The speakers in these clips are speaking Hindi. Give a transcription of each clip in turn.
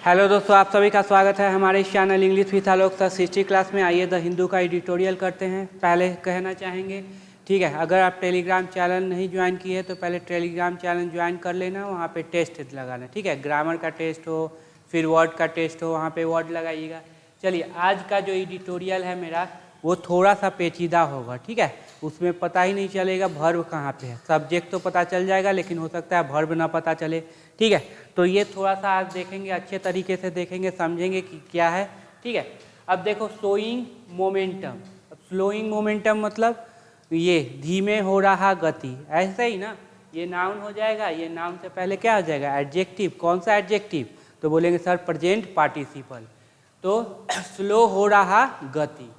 हेलो दोस्तों, आप सभी का स्वागत है हमारे इस channel English with Alok sir history class में। आइए द हिंदू का एडिटोरियल करते हैं। पहले कहना चाहेंगे, ठीक है, अगर आप टेलीग्राम चैनल नहीं ज्वाइन किए तो पहले टेलीग्राम चैनल ज्वाइन कर लेना। वहाँ पे टेस्ट लगाना, ठीक है, ग्रामर का टेस्ट हो फिर वर्ड का टेस्ट हो, वहाँ पे वर्ड लगाइएगा। चलिए, आज का जो एडिटोरियल है मेरा वो थोड़ा सा पेचीदा होगा, ठीक है। उसमें पता ही नहीं चलेगा वर्ब कहाँ पे है। सब्जेक्ट तो पता चल जाएगा लेकिन हो सकता है वर्ब ना पता चले, ठीक है। तो ये थोड़ा सा आज देखेंगे, अच्छे तरीके से देखेंगे, समझेंगे कि क्या है, ठीक है। अब देखो, स्लोइंग मोमेंटम। अब स्लोइंग मोमेंटम मतलब ये धीमे हो रहा गति, ऐसे ही ना। ये नाउन हो जाएगा, ये नाउन से पहले क्या हो जाएगा, एडजेक्टिव। कौन सा एडजेक्टिव? तो बोलेंगे सर प्रेजेंट पार्टिसिपल। तो स्लो हो रहा गति।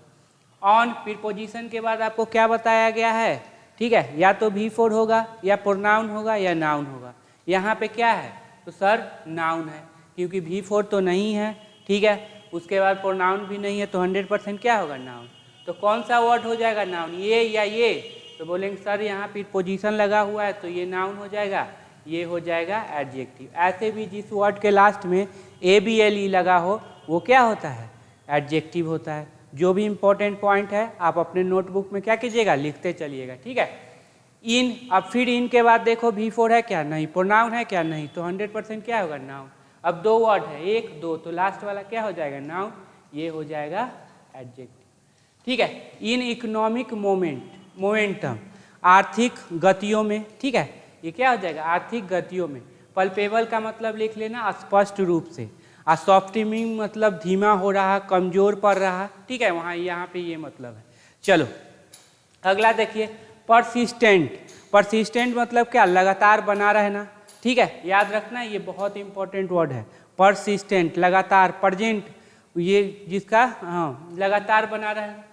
ऑन प्रीपोजिशन के बाद आपको क्या बताया गया है, ठीक है, या तो V4 होगा या प्रोनाउन होगा या नाउन होगा। यहाँ पे क्या है, तो सर नाउन है, क्योंकि V4 तो नहीं है, ठीक है। उसके बाद प्रोनाउन भी नहीं है, तो 100% क्या होगा, नाउन। तो कौन सा वर्ड हो जाएगा नाउन, ये या ये? तो बोलेंगे सर यहाँ प्रीपोजिशन लगा हुआ है तो ये नाउन हो जाएगा, ये हो जाएगा एडजेक्टिव। ऐसे भी जिस वर्ड के लास्ट में ABLE लगा हो वो क्या होता है, एडजेक्टिव होता है। जो भी इम्पोर्टेंट पॉइंट है आप अपने नोटबुक में क्या कीजिएगा, लिखते चलिएगा, ठीक है। इन, अब फिर इन के बाद देखो V4 है क्या, नहीं। प्रोनाउन है क्या, नहीं। तो 100% क्या होगा, नाउन। अब दो वर्ड है, एक दो, तो लास्ट वाला क्या हो जाएगा, नाउन। ये हो जाएगा एडजेक्टिव, ठीक है। इन इकोनॉमिक मोमेंटम, आर्थिक गतियों में, ठीक है। ये क्या हो जाएगा, आर्थिक गतियों में। पल्पेबल का मतलब लिख लेना स्पष्ट रूप से। सॉफ्टनिंग मतलब धीमा हो रहा, कमजोर पड़ रहा, ठीक है। वहाँ यहाँ पे ये मतलब है। चलो अगला देखिए, परसिस्टेंट। परसिस्टेंट मतलब क्या, लगातार बना रहना, ठीक है। याद रखना, ये बहुत इंपॉर्टेंट वर्ड है। परसिस्टेंट लगातार, प्रेजेंट ये जिसका लगातार बना रहना।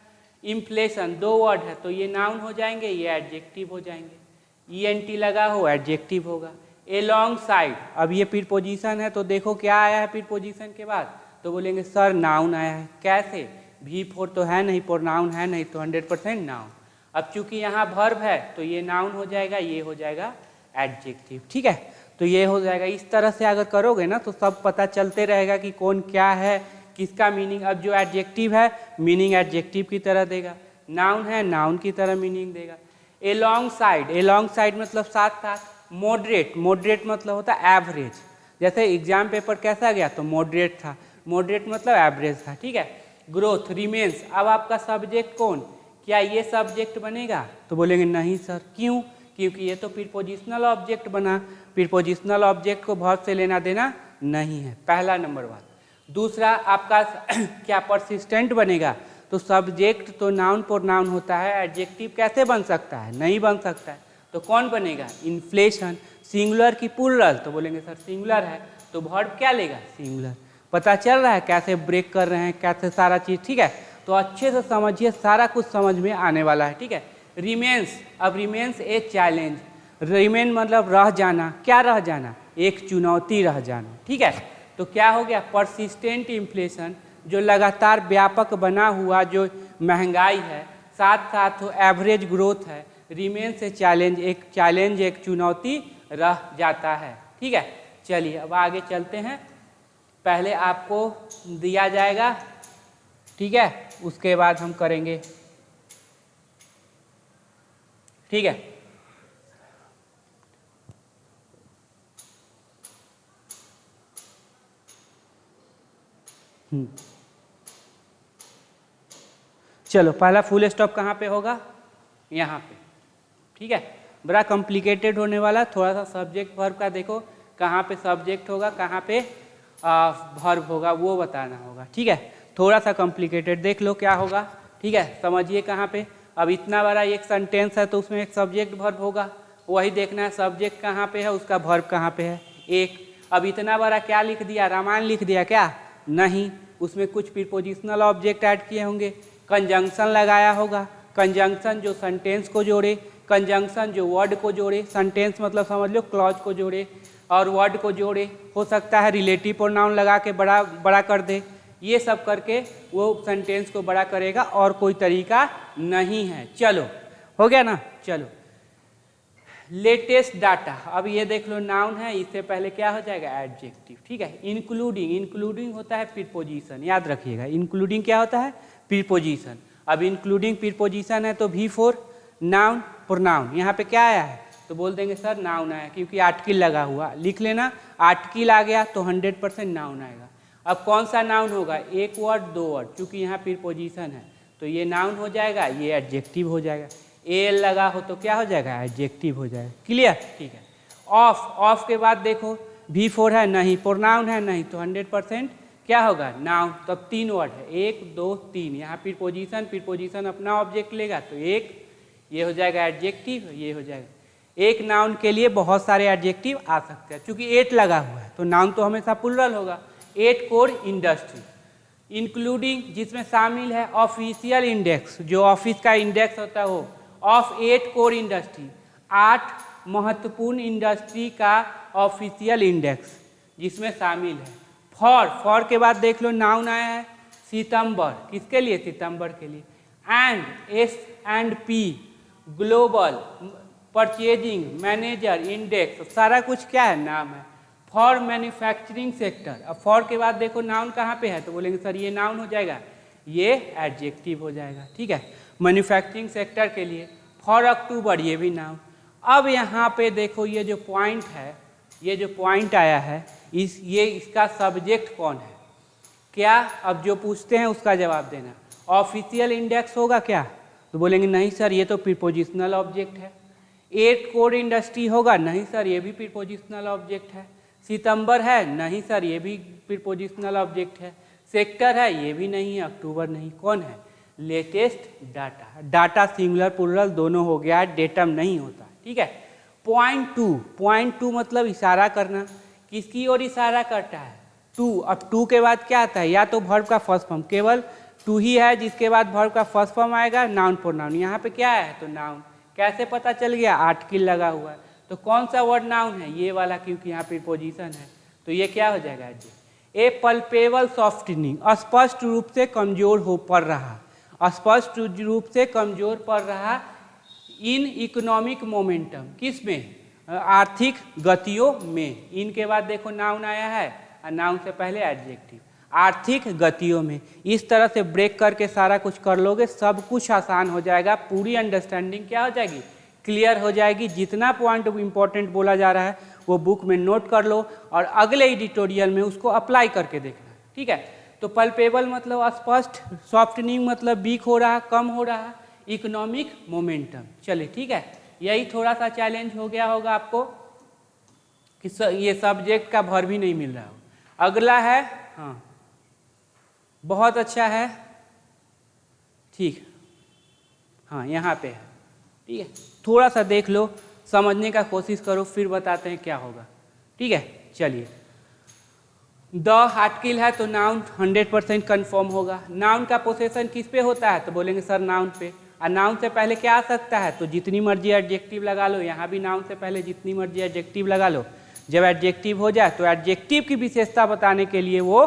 इन्फ्लेशन, दो वर्ड है तो ये नाउन हो जाएंगे, ये एडजेक्टिव हो जाएंगे। ENT लगा हो एडजेक्टिव होगा। एलॉन्ग साइड, अब ये प्रीपोजिशन है तो देखो क्या आया है प्रीपोजिशन के बाद, तो बोलेंगे सर नाउन आया है। कैसे, V4 तो है नहीं, प्रोनाउन है नहीं, तो 100% नाउन। अब चूंकि यहाँ वर्ब है तो ये नाउन हो जाएगा, ये हो जाएगा एडजेक्टिव, ठीक है। तो ये हो जाएगा। इस तरह से अगर करोगे ना तो सब पता चलते रहेगा कि कौन क्या है, किसका मीनिंग। अब जो एडजेक्टिव है मीनिंग एडजेक्टिव की तरह देगा, नाउन है नाउन की तरह मीनिंग देगा। एलॉन्ग साइड, एलॉन्ग साइड मतलब साथ साथ। मॉडरेट, मॉडरेट मतलब होता है एवरेज। जैसे एग्जाम पेपर कैसा गया, तो मॉडरेट था। मॉडरेट मतलब एवरेज था, ठीक है। ग्रोथ, रिमेन्स, अब आपका सब्जेक्ट कौन, क्या ये सब्जेक्ट बनेगा, तो बोलेंगे नहीं सर। क्यों, क्योंकि ये तो प्रीपोजिशनल ऑब्जेक्ट बना। प्रीपोजिशनल ऑब्जेक्ट को वर्ब से लेना देना नहीं है, पहला नंबर बात। दूसरा आपका क्या परसिस्टेंट बनेगा, तो सब्जेक्ट तो नाउन प्रोनाउन होता है, एडजेक्टिव कैसे बन सकता है, नहीं बन सकता है। तो कौन बनेगा, इन्फ्लेशन। सिंगुलर की प्लूरल, तो बोलेंगे सर सिंगुलर है तो वर्ब क्या लेगा, सिंगुलर। पता चल रहा है कैसे ब्रेक कर रहे हैं, कैसे सारा चीज़, ठीक है। तो अच्छे से समझिए, सारा कुछ समझ में आने वाला है, ठीक है। रिमेन्स, अब रिमेन्स ए चैलेंज। रिमेन मतलब रह जाना, क्या रह जाना, एक चुनौती रह जाना, ठीक है। तो क्या हो गया, परसिस्टेंट इन्फ्लेशन, जो लगातार व्यापक बना हुआ जो महंगाई है, साथ साथ वो एवरेज ग्रोथ है। रिमेन से चैलेंज, एक चैलेंज, एक चुनौती रह जाता है, ठीक है। चलिए अब आगे चलते हैं। पहले आपको दिया जाएगा, ठीक है, उसके बाद हम करेंगे, ठीक है। चलो पहला फुल स्टॉप कहाँ पे होगा, यहाँ पे, ठीक है। बड़ा कॉम्प्लिकेटेड होने वाला, थोड़ा सा सब्जेक्ट वर्ब का देखो, कहाँ पे सब्जेक्ट होगा, कहाँ पे वर्ब होगा, वो बताना होगा, ठीक है। थोड़ा सा कॉम्प्लिकेटेड, देख लो क्या होगा, ठीक है। समझिए कहाँ पे, अब इतना बड़ा एक सेंटेंस है तो उसमें एक सब्जेक्ट वर्ब होगा, वही देखना है सब्जेक्ट कहाँ पे है, उसका वर्ब कहाँ पे है, एक। अब इतना बड़ा क्या लिख दिया, रामायण लिख दिया क्या, नहीं, उसमें कुछ प्रीपोजिशनल ऑब्जेक्ट ऐड किए होंगे, कंजंक्शन लगाया होगा। कंजंक्शन जो सेंटेंस को जोड़े, कंजंक्शन जो वर्ड को जोड़े, सेंटेंस मतलब समझ लो क्लॉज को जोड़े और वर्ड को जोड़े। हो सकता है रिलेटिव प्रोनाउन लगा के बड़ा बड़ा कर दे, ये सब करके वो सेंटेंस को बड़ा करेगा, और कोई तरीका नहीं है। चलो हो गया ना, चलो लेटेस्ट डाटा, अब ये देख लो नाउन है, इससे पहले क्या हो जाएगा एडजेक्टिव, ठीक है। इंक्लूडिंग, इंक्लूडिंग होता है प्रीपोजिशन, याद रखिएगा इंक्लूडिंग क्या होता है प्रीपोजिशन। अब इंक्लूडिंग प्रीपोजिशन है तो V4 नाउन प्रोनाउन, यहाँ पे क्या आया है तो बोल देंगे सर नाउन आया, क्योंकि आर्टिकल लगा हुआ, लिख लेना आर्टिकल आ गया तो 100% नाउन आएगा। अब कौन सा नाउन होगा, एक वर्ड दो वर्ड, क्योंकि यहाँ प्रीपोजिशन है तो ये नाउन हो जाएगा, ये एडजेक्टिव हो जाएगा। एल लगा हो तो क्या हो जाएगा एडजेक्टिव हो जाएगा, क्लियर, ठीक है। ऑफ, ऑफ के बाद देखो V4 है नहीं, प्रोनाउन है नहीं, तो 100% क्या होगा नाउन। तब तीन वर्ड है, एक दो तीन, यहाँ प्रीपोजिशन, प्रीपोजिशन अपना ऑब्जेक्ट लेगा तो एक, ये हो जाएगा एडजेक्टिव, ये हो जाएगा। एक नाउन के लिए बहुत सारे एडजेक्टिव आ सकते हैं, क्योंकि 8 लगा हुआ है तो नाउन तो हमेशा प्लुरल होगा। 8 कोर इंडस्ट्री, इंक्लूडिंग जिसमें शामिल है ऑफिशियल इंडेक्स, जो ऑफिस का इंडेक्स होता है वो, ऑफ 8 कोर इंडस्ट्री, 8 महत्वपूर्ण इंडस्ट्री का ऑफिशियल इंडेक्स जिसमें शामिल है। फॉर, फॉर के बाद देख लो नाउन आया है सितंबर, किसके लिए सितंबर के लिए। And, S&P, global, purchasing, manager, index, सारा कुछ क्या है नाम है। फॉर मैन्युफैक्चरिंग सेक्टर, अब फॉर के बाद देखो नाउन कहाँ पे है तो बोलेंगे सर ये नाउन हो जाएगा, ये एडजेक्टिव हो जाएगा, ठीक है। मैन्युफैक्चरिंग सेक्टर के लिए फॉर अक्टूबर, ये भी नाउन। अब यहाँ पे देखो ये जो पॉइंट है, ये जो पॉइंट आया है ये इसका सब्जेक्ट कौन है क्या, अब जो पूछते हैं उसका जवाब देना। ऑफिशियल इंडेक्स होगा क्या तो बोलेंगे नहीं सर ये तो प्रीपोजिशनल ऑब्जेक्ट है। 8 कोर इंडस्ट्री होगा, नहीं सर ये भी प्रीपोजिशनल ऑब्जेक्ट है। सितंबर है, नहीं सर ये भी प्रीपोजिशनल ऑब्जेक्ट है। सेक्टर है, ये भी नहीं है। अक्टूबर नहीं, कौन है latest data, data singular plural दोनों हो गया, डेटम नहीं होता, ठीक है। पॉइंट टू, पॉइंट टू मतलब इशारा करना, किसकी ओर इशारा करता है टू। अब टू के बाद क्या आता है, या तो वर्ब का फर्स्ट फॉर्म, केवल टू ही है जिसके बाद वर्ब का फर्स्ट फॉर्म आएगा, नाउन प्रोनाउन। यहाँ पे क्या है तो नाउन, कैसे पता चल गया आर्टिकल लगा हुआ है, तो कौन सा वर्ड नाउन है ये वाला, क्योंकि यहाँ प्रीपोजिशन है तो ये क्या हो जाएगा ए पल्पेबल सॉफ्टनिंग, स्पष्ट रूप से कमजोर हो पड़ रहा, स्पष्ट रूप से कमजोर पड़ रहा इन इकोनॉमिक मोमेंटम, किस में आर्थिक गतियों में। इनके बाद देखो नाउन आया है और नाउन से पहले एडजेक्टिव, आर्थिक गतियों में। इस तरह से ब्रेक करके सारा कुछ कर लोगे, सब कुछ आसान हो जाएगा, पूरी अंडरस्टैंडिंग क्या हो जाएगी क्लियर हो जाएगी। जितना पॉइंट इंपॉर्टेंट बोला जा रहा है वो बुक में नोट कर लो और अगले एडिटोरियल में उसको अप्लाई करके देखना, ठीक है। तो पल्पेबल मतलब स्पष्ट, सॉफ्टनिंग मतलब वीक हो रहा, कम हो रहा, इकोनॉमिक मोमेंटम। चलिए ठीक है, यही थोड़ा सा चैलेंज हो गया होगा आपको कि ये सब्जेक्ट का भर भी नहीं मिल रहा हो। अगला है, हाँ बहुत अच्छा है, ठीक, हाँ यहाँ पे है, ठीक है। थोड़ा सा देख लो, समझने का कोशिश करो, फिर बताते हैं क्या होगा, ठीक है। चलिए, द आर्टिकल है तो नाउन 100% कन्फर्म होगा। नाउन का पोसेशन किस पे होता है तो बोलेंगे सर नाउन पे, और नाउन से पहले क्या आ सकता है तो जितनी मर्जी एडजेक्टिव लगा लो, यहाँ भी नाउन से पहले जितनी मर्जी एडजेक्टिव लगा लो। जब एडजेक्टिव हो जाए तो एडजेक्टिव की विशेषता बताने के लिए वो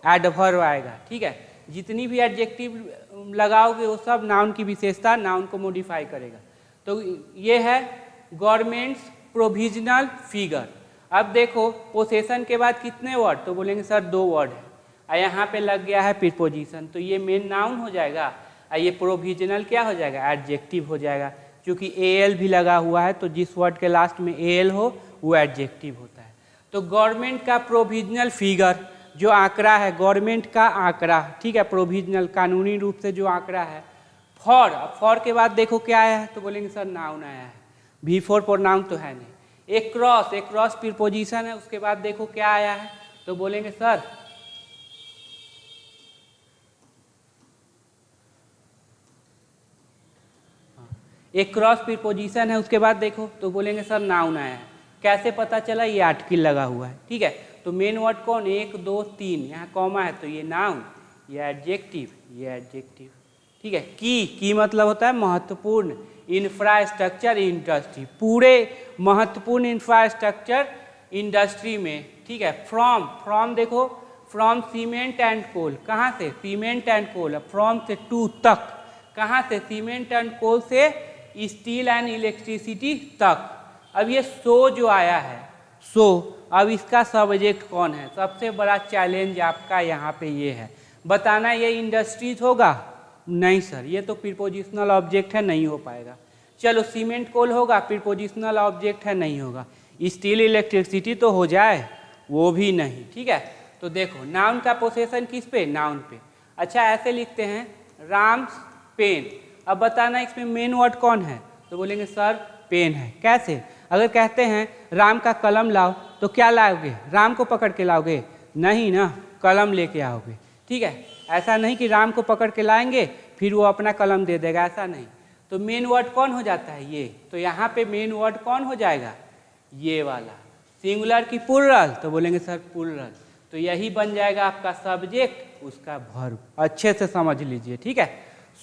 एडवर्ब आएगा, ठीक है। जितनी भी एडजेक्टिव लगाओगे वो सब नाउन की विशेषता, नाउन को मॉडिफाई करेगा। तो ये है गवर्नमेंट्स प्रोविजनल फिगर। अब देखो पोसेशन के बाद कितने वर्ड तो बोलेंगे सर 2 वर्ड है, और यहाँ पे लग गया है प्रीपोजिशन, तो ये मेन नाउन हो जाएगा और ये प्रोविजनल क्या हो जाएगा एडजेक्टिव हो जाएगा। क्योंकि एल भी लगा हुआ है तो जिस वर्ड के लास्ट में एल हो वो एडजेक्टिव होता है। तो गवर्नमेंट का प्रोविजनल फिगर जो आंकड़ा है, गवर्नमेंट का आंकड़ा, ठीक है, प्रोविजनल कानूनी रूप से जो आंकड़ा है। फॉर, फॉर के बाद देखो क्या आया है तो बोलेंगे सर नाउन आया है, V4 प्रोनाउन तो है नहीं। एक क्रॉस, एक क्रॉस प्रीपोजिशन है, उसके बाद देखो क्या आया है तो बोलेंगे सर एक क्रॉस प्रीपोजिशन है, उसके बाद देखो तो बोलेंगे सर नाउन आया है। कैसे पता चला, ये आर्टिकल लगा हुआ है, ठीक है। तो मेन वर्ड कौन, 1 2 3, यहाँ कॉमा है तो ये नाउन, ये एडजेक्टिव, ये एडजेक्टिव, ठीक है। की मतलब होता है महत्वपूर्ण, इंफ्रास्ट्रक्चर इंडस्ट्री, पूरे महत्वपूर्ण इंफ्रास्ट्रक्चर इंडस्ट्री में, ठीक है। फ्रॉम, फ्रॉम देखो फ्रॉम सीमेंट एंड कोल, कहाँ से सीमेंट एंड कोल, फ्रॉम से टू तक, कहाँ से सीमेंट एंड कोल से स्टील एंड इलेक्ट्रिसिटी तक। अब ये सो जो आया है, सो अब इसका सब्जेक्ट कौन है? सबसे बड़ा चैलेंज आपका यहाँ पे ये है, बताना ये इंडस्ट्रीज होगा? नहीं सर, ये तो प्रीपोजिशनल ऑब्जेक्ट है, नहीं हो पाएगा। चलो सीमेंट कोल होगा, प्रीपोजिशनल ऑब्जेक्ट है, नहीं होगा। स्टील इलेक्ट्रिसिटी तो हो जाए, वो भी नहीं। ठीक है, तो देखो नाउन का पोसेशन किस पे? नाउन पे। अच्छा ऐसे लिखते हैं राम्स पेन। अब बताना इसमें मेन वर्ड कौन है? तो बोलेंगे सर पेन है। कैसे? अगर कहते हैं राम का कलम लाओ तो क्या लाओगे? राम को पकड़ के लाओगे? नहीं ना, कलम लेके आओगे। ठीक है, ऐसा नहीं कि राम को पकड़ के लाएंगे फिर वो अपना कलम दे देगा, ऐसा नहीं। तो मेन वर्ड कौन हो जाता है? ये। तो यहाँ पे मेन वर्ड कौन हो जाएगा? ये वाला। सिंगुलर की प्लुरल? तो बोलेंगे सर प्लुरल। तो यही बन जाएगा आपका सब्जेक्ट, उसका वर्ब। अच्छे से समझ लीजिए। ठीक है,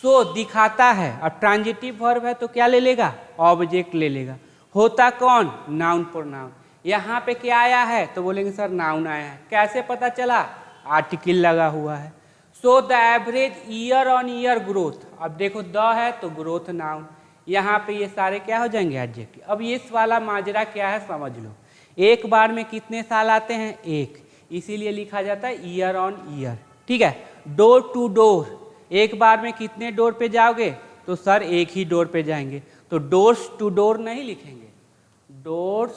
सो दिखाता है। अब ट्रांजिटिव वर्ब है तो क्या ले लेगा? ऑब्जेक्ट ले लेगा। होता कौन? Noun pronoun. यहाँ पे क्या आया है? तो बोलेंगे सर नाउन आया है। कैसे पता चला? आर्टिकल लगा हुआ है। So the average year on year growth. अब देखो द है तो ग्रोथ नाउन, यहाँ पे ये सारे क्या हो जाएंगे? एडजेक्टिव। अब इस वाला माजरा क्या है समझ लो। एक बार में कितने साल आते हैं? एक, इसीलिए लिखा जाता है ईयर ऑन ईयर। ठीक है, डोर टू डोर, एक बार में कितने डोर पे जाओगे? तो सर एक ही डोर पे जाएंगे, तो डोर्स टू डोर नहीं लिखेंगे, डोर्स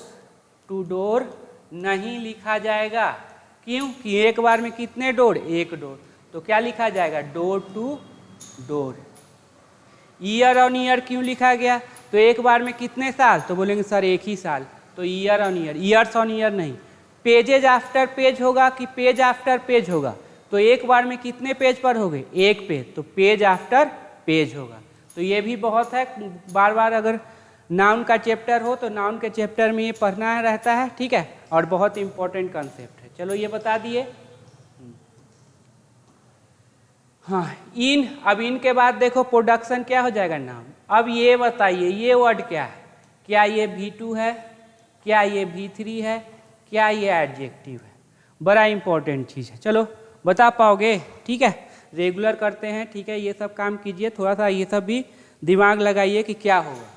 टू डोर नहीं लिखा जाएगा। क्यों? कि एक बार में कितने डोर? एक डोर, तो क्या लिखा जाएगा? Door to door. Year on year क्यों लिखा गया? तो एक बार में कितने साल? तो बोलेंगे सर एक ही साल, तो year on year, years on year नहीं। पेजेज आफ्टर पेज होगा कि पेज आफ्टर पेज होगा? तो एक बार में कितने पेज पर होगे? एक पेज, तो पेज आफ्टर पेज होगा। तो ये भी बहुत है, बार बार अगर नाउन का चैप्टर हो तो नाउन के चैप्टर में ये पढ़ना रहता है। ठीक है, और बहुत इंपॉर्टेंट कंसेप्ट है। चलो ये बता दिए। हाँ, इन। अब इन के बाद देखो प्रोडक्शन क्या हो जाएगा? नाउन। अब ये बताइए ये वर्ड क्या है? क्या ये V2 है? क्या ये V3 है? क्या ये एडजेक्टिव है? बड़ा इंपॉर्टेंट चीज़ है। चलो बता पाओगे? ठीक है, रेगुलर करते हैं। ठीक है, ये सब काम कीजिए, थोड़ा सा ये सब भी दिमाग लगाइए कि क्या होगा।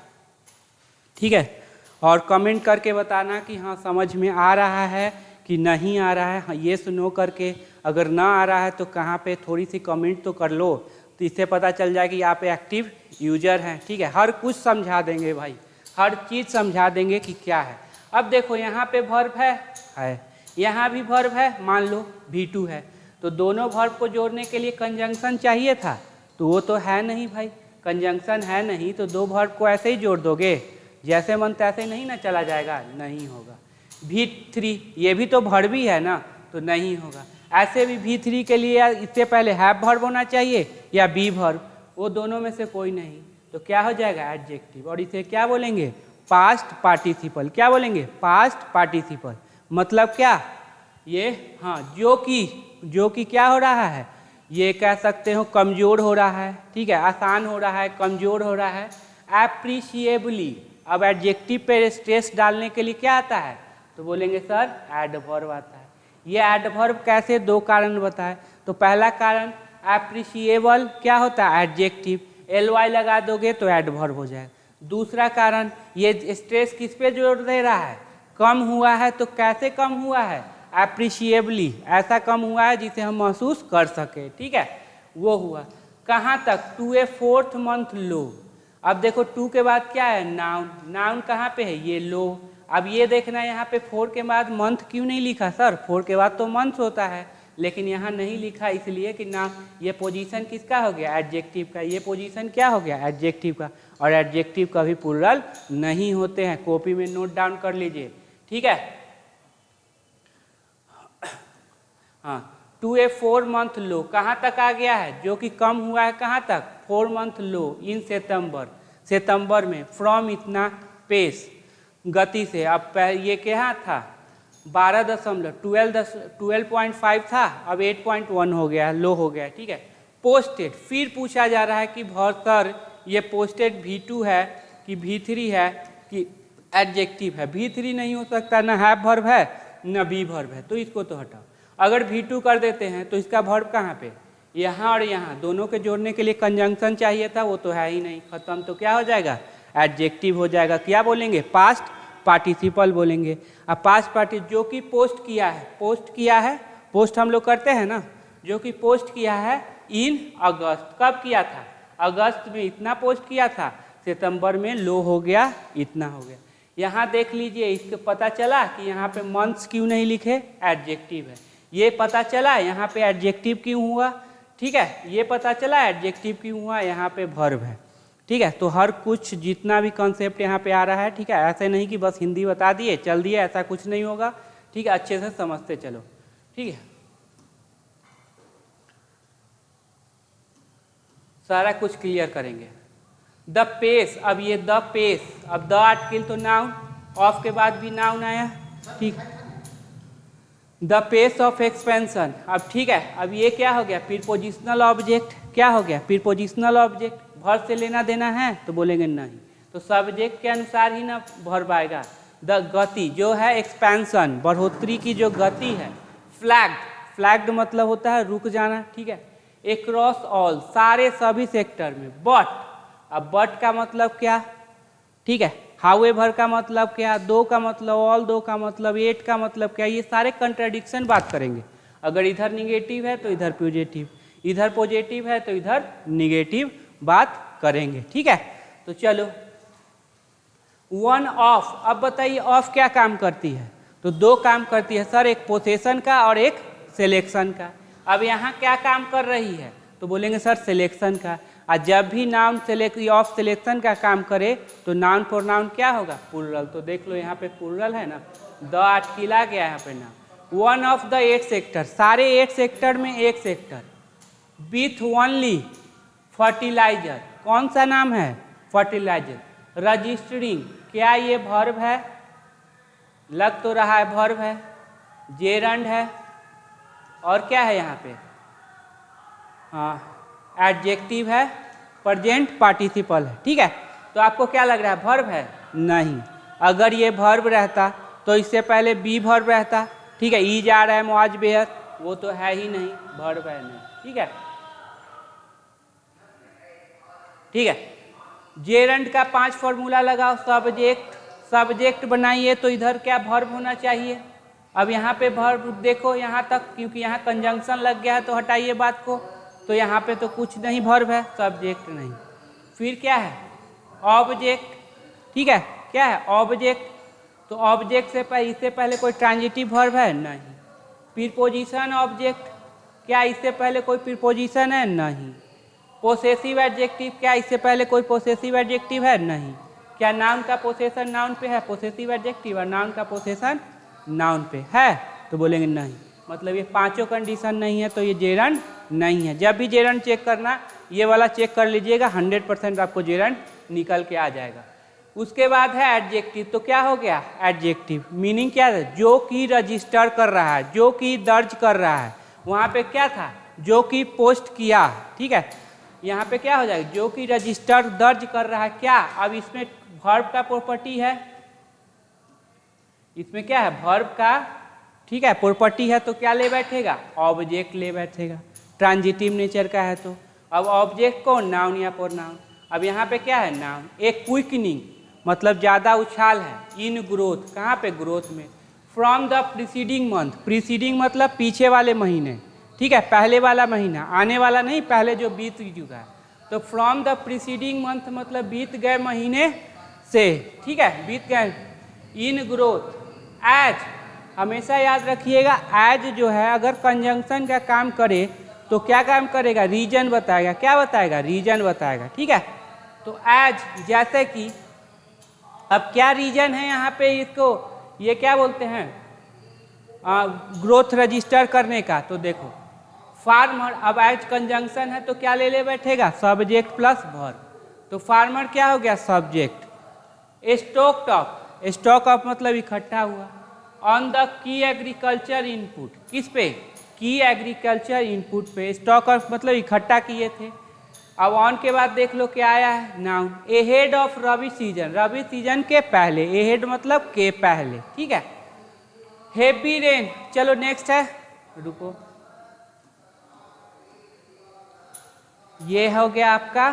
ठीक है, और कमेंट करके बताना कि हाँ समझ में आ रहा है कि नहीं आ रहा है। हाँ ये सुनो करके, अगर ना आ रहा है तो कहाँ पे थोड़ी सी कमेंट तो कर लो, तो इससे पता चल जाए कि आप एक्टिव यूजर हैं। ठीक है, हर कुछ समझा देंगे भाई, हर चीज़ समझा देंगे कि क्या है। अब देखो यहाँ पे वर्ब है, यहाँ भी वर्ब है, मान लो V2 है, तो दोनों वर्ब को जोड़ने के लिए कंजंक्शन चाहिए था, तो वो तो है नहीं भाई, कंजंक्शन है नहीं, तो दो वर्ब को ऐसे ही जोड़ दोगे, जैसे मन तैसे नहीं ना चला जाएगा, नहीं होगा। V3 ये भी तो वर्ब ही है ना, तो नहीं होगा। ऐसे भी V3 के लिए इससे पहले हैव वर्ब होना चाहिए या बी वर्ब, वो दोनों में से कोई नहीं, तो क्या हो जाएगा? एडजेक्टिव। और इसे क्या बोलेंगे? Past participle. क्या बोलेंगे? Past participle. मतलब क्या? ये हाँ जो कि क्या हो रहा है? ये कह सकते हो कमज़ोर हो रहा है। ठीक है, आसान हो रहा है, कमज़ोर हो रहा है। एप्रिशिएबली। अब एडजेक्टिव पे स्ट्रेस डालने के लिए क्या आता है? तो बोलेंगे सर एडवर्ब आता है। ये एडवर्ब कैसे? दो कारण बताए। तो पहला कारण एप्रिशिएबल क्या होता है? एडजेक्टिव, ly लगा दोगे तो एडवर्ब हो जाएगा। दूसरा कारण ये स्ट्रेस किस पे जोड़ दे रहा है? कम हुआ है, तो कैसे कम हुआ है? एप्रिशिएबली, ऐसा कम हुआ है जिसे हम महसूस कर सके। ठीक है, वो हुआ। कहाँ तक? टू ए 4th month लो। अब देखो टू के बाद क्या है? नाउन। नाउन कहाँ पे है? ये लो। अब ये देखना यहाँ पे 4 के बाद मंथ क्यों नहीं लिखा? सर 4 के बाद तो मंथ होता है, लेकिन यहाँ नहीं लिखा इसलिए कि ना ये पोजीशन किसका हो गया? एडजेक्टिव का। ये पोजीशन क्या हो गया? एडजेक्टिव का। और एडजेक्टिव कभी प्लुरल नहीं होते हैं, कॉपी में नोट डाउन कर लीजिए। ठीक है, हाँ, टू ए 4 month लो कहाँ तक आ गया है? जो कि कम हुआ है कहाँ तक? 4 month लो इन सितंबर में, फ्रॉम इतना पेस, गति से। अब ये क्या था? 12.5 था, अब 8.1 हो गया, लो हो गया। ठीक है, पोस्टेड। फिर पूछा जा रहा है कि सर ये पोस्टेड V2 है कि V3 है कि एडजेक्टिव है? V3 नहीं हो सकता, ना हैव वर्ब है ना बी वर्ब है, तो इसको तो हटाओ। अगर V2 कर देते हैं तो इसका वर्ब कहाँ पे? यहाँ और यहाँ, दोनों के जोड़ने के लिए कंजंक्शन चाहिए था, वो तो है ही नहीं, खत्म। तो क्या हो जाएगा? एडजेक्टिव हो जाएगा। क्या बोलेंगे? पास्ट पार्टिसिपल बोलेंगे। अब पास्ट पार्टिसिपल जो कि पोस्ट किया है, पोस्ट हम लोग करते हैं ना, जो कि पोस्ट किया है इन अगस्त। कब किया था? अगस्त में इतना पोस्ट किया था, सितंबर में लो हो गया, इतना हो गया। यहाँ देख लीजिए, इसको पता चला कि यहाँ पे मंथ्स क्यों नहीं लिखे, एडजेक्टिव है। ये पता चला यहाँ पे एडजेक्टिव क्यों हुआ, ठीक है, ये पता चला एडजेक्टिव क्यों हुआ, यहाँ पे वर्ब है, ठीक है। तो हर कुछ जितना भी कॉन्सेप्ट यहाँ पे आ रहा है, ठीक है, ऐसे नहीं कि बस हिंदी बता दिए चल दिए, ऐसा कुछ नहीं होगा, ठीक है, अच्छे से समझते चलो, ठीक है, सारा कुछ क्लियर करेंगे। द पेस, अब ये द पेस, अब द आर्टिकल तो नाउन, ऑफ के बाद भी नाउन आया, ठीक। द पेस ऑफ एक्सपेंशन, अब ठीक है, अब ये क्या हो गया, प्रीपोजिशनल ऑब्जेक्ट, क्या हो गया, प्रीपोजिशनल ऑब्जेक्ट, वर्ब से लेना देना है तो बोलेंगे नहीं, तो सब्जेक्ट के अनुसार ही ना वर्ब आएगा। द गति जो है एक्सपेंशन, बढ़ोतरी की जो गति है। फ्लैग्ड, फ्लैग्ड मतलब होता है रुक जाना, ठीक है। एक्रॉस ऑल, सारे सभी सेक्टर में। बट, अब बट का मतलब क्या, ठीक है, हाउएवर का मतलब क्या, दो का मतलब ऑल, दो का मतलब एट का मतलब क्या, ये सारे कंट्राडिक्शन बात करेंगे। अगर इधर निगेटिव है तो इधर पॉजिटिव, इधर पॉजिटिव है तो इधर निगेटिव बात करेंगे, ठीक है। तो चलो, वन ऑफ, अब बताइए ऑफ क्या काम करती है, तो दो काम करती है सर, एक पोसेशन का और एक सिलेक्शन का। अब यहाँ क्या काम कर रही है, तो बोलेंगे सर सिलेक्शन का। और जब भी नाउन ऑफ सिलेक्शन का काम करे तो नाउन प्रोनाउन क्या होगा, प्लूरल। तो देख लो यहाँ पे प्लूरल है ना, द आर्टिकल आ गया यहाँ पे noun. One of the 8 sector, सारे 8 सेक्टर में एक सेक्टर। विथ ओनली फर्टिलाइजर, कौन सा नाम है, फर्टिलाइजर। रजिस्टरिंग, क्या ये वर्ब है, लग तो रहा है वर्ब है। जेरंड है, और क्या है यहाँ पे, हाँ एडजेक्टिव है, प्रेजेंट पार्टिसिपल है, ठीक है। तो आपको क्या लग रहा है, वर्ब है? नहीं, अगर ये वर्ब रहता तो इससे पहले बी वर्ब रहता, ठीक है। ई जा रहा है मुआज बेहद, वो तो है ही नहीं, वर्ब है नहीं, ठीक है, ठीक है। जेरंड का 5 फॉर्मूला लगाओ, सब्जेक्ट, सब्जेक्ट बनाइए तो इधर क्या वर्ब होना चाहिए। अब यहाँ पे वर्ब देखो यहाँ तक, क्योंकि यहाँ कंजंक्शन लग गया है तो हटाइए बात को, तो यहाँ पे तो कुछ नहीं वर्ब है, सब्जेक्ट नहीं। फिर क्या है, ऑब्जेक्ट, ठीक है, क्या है ऑब्जेक्ट, तो ऑब्जेक्ट से पहले, इससे पहले कोई ट्रांजिटिव वर्ब है? नहीं। प्रीपोजिशन ऑब्जेक्ट, क्या इससे पहले कोई प्रीपोजिशन है? नहीं। पोसेसिव एडजेक्टिव, क्या इससे पहले कोई पोसेसिव एडजेक्टिव है? नहीं। क्या नाउन का पोसेशन नाउन पे है, पोसेसिव एडजेक्टिव, और नाउन का पोसेशन नाउन पे है, तो बोलेंगे नहीं। मतलब ये पांचों कंडीशन नहीं है तो ये जेरंड नहीं है। जब भी जेरंड चेक करना, ये वाला चेक कर लीजिएगा, 100% आपको जेरंड निकल के आ जाएगा। उसके बाद है एडजेक्टिव, तो क्या हो गया एडजेक्टिव, मीनिंग क्या है, जो कि रजिस्टर कर रहा है, जो कि दर्ज कर रहा है। वहाँ पे क्या था, जो कि पोस्ट किया, ठीक है, यहाँ पे क्या हो जाएगा, जो कि रजिस्टर दर्ज कर रहा है। क्या, अब इसमें वर्ब का प्रॉपर्टी है, इसमें क्या है वर्ब का, ठीक है, प्रॉपर्टी है, तो क्या ले बैठेगा, ऑब्जेक्ट ले बैठेगा, ट्रांजिटिव नेचर का है तो। अब ऑब्जेक्ट कौन, नाउन या प्रोनाउन। अब यहाँ पे क्या है, नाउन। एक क्विकनिंग मतलब ज़्यादा उछाल है, इन ग्रोथ, कहाँ पे, ग्रोथ में। From the preceding month, preceding मतलब पीछे वाले महीने, ठीक है, पहले वाला महीना, आने वाला नहीं, पहले जो बीत चुका है। तो फ्रॉम द प्रीसीडिंग मंथ मतलब बीत गए महीने से, ठीक है, बीत गए। इन ग्रोथ, एज, हमेशा याद रखिएगा, एज जो है अगर कंजंक्शन का काम करे तो क्या काम करेगा, रीजन बताएगा। क्या बताएगा, रीजन बताएगा, ठीक है। तो एज, जैसे कि, अब क्या रीजन है यहाँ पे, इसको ये क्या बोलते हैं, ग्रोथ रजिस्टर करने का। तो देखो फार्मर, अब एज कंजंक्शन है तो क्या ले बैठेगा, सब्जेक्ट प्लस वर्ब। तो फार्मर क्या हो गया, subject. Stock of, stock of मतलब इकट्ठा हुआ। On the key agriculture input, किस पे, की एग्रीकल्चर इनपुट पे। स्टॉक ऑफ मतलब इकट्ठा किए थे। अब ऑन के बाद देख लो क्या आया है, noun. Ahead of rabi season, rabi season के पहले, एहेड मतलब के पहले, ठीक है। हेवी रेन, चलो नेक्स्ट है, रुको, ये हो गया आपका